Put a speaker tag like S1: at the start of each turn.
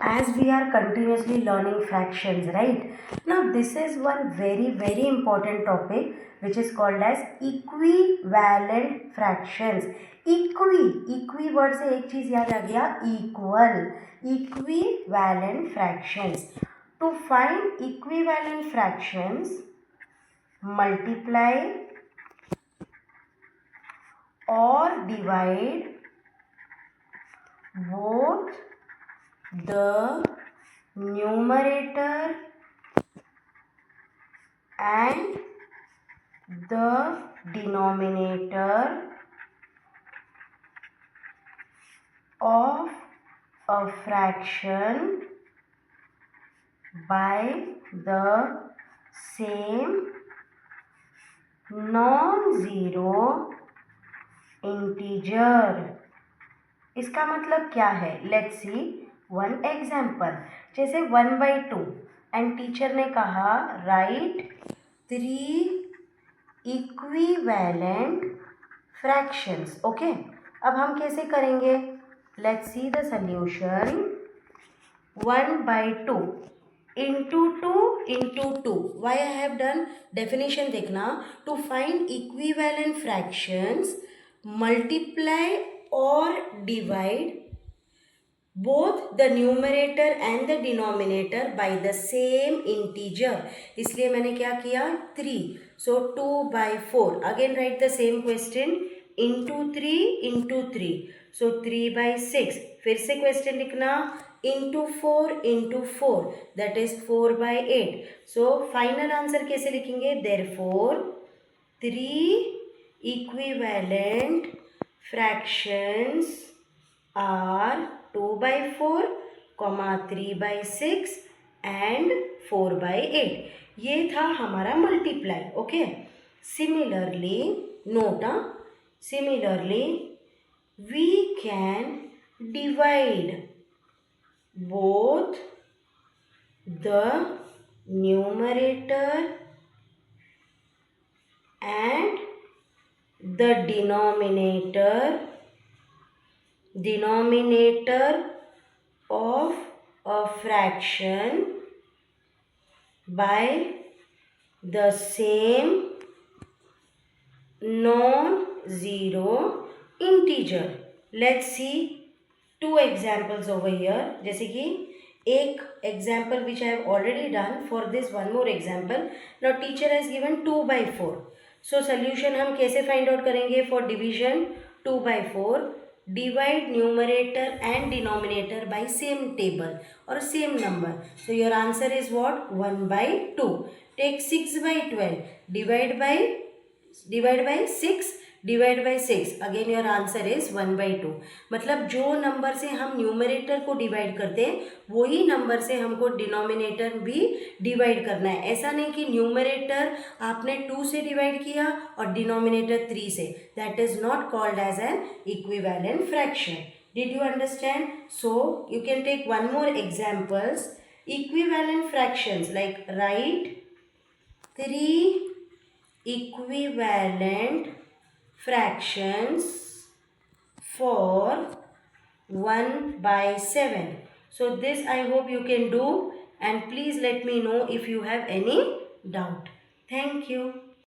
S1: as we are continuously learning fractions, right? Now this is one very important topic which is called as equivalent fractions. Equi word से एक चीज याद आ गया, equal. Equivalent fractions. To find equivalent fractions, multiply or divide both the numerator and the denominator of a fraction by the same non-zero integer. इसका मतलब क्या है? Let's see one example. जैसे 1/2 एंड टीचर ने कहा राइट 3 इक्विवेलेंट फ्रैक्शंस. ओके, अब हम कैसे करेंगे? Let's see the solution. 1/2 into 2. Why I have done? Definition देखना. To find equivalent fractions, multiply or divide both the numerator and the denominator by the same integer. इसलिए मैंने क्या किया? 3. So 2/4. Again write the same question. into 3. So 3/6. फिर से question लिखना. into 4 that is 4/8. So final answer कैसे लिखेंगे? Therefore 3 equivalent fractions are 2/4, 3/6 and 4/8. ये था हमारा multiply. Okay, similarly note, similarly we can divide both the numerator and the denominator of a fraction by the same non-zero integer. Let's see two examples over here. जैसे कि एक example which I have already done. For this one more example. Now teacher has given 2/4. So solution हम कैसे find out करेंगे? For division 2/4, divide numerator and denominator by same table or same number. So your answer is what? 1/2. Take 6/12. Divide by 6. Divide by 6. Again your answer is 1/2. मतलब जो number से हम numerator को divide करते हैं वही number से हमको डिनोमिनेटर भी डिवाइड करना है. ऐसा नहीं कि न्यूमरेटर आपने 2 से डिवाइड किया और डिनोमिनेटर 3 से. That is not called as an equivalent fraction. Did you understand? So you can take one more examples. Equivalent fractions like write 3 equivalent fractions for 1/7. So this I hope you can do, and please let me know if you have any doubt. Thank you.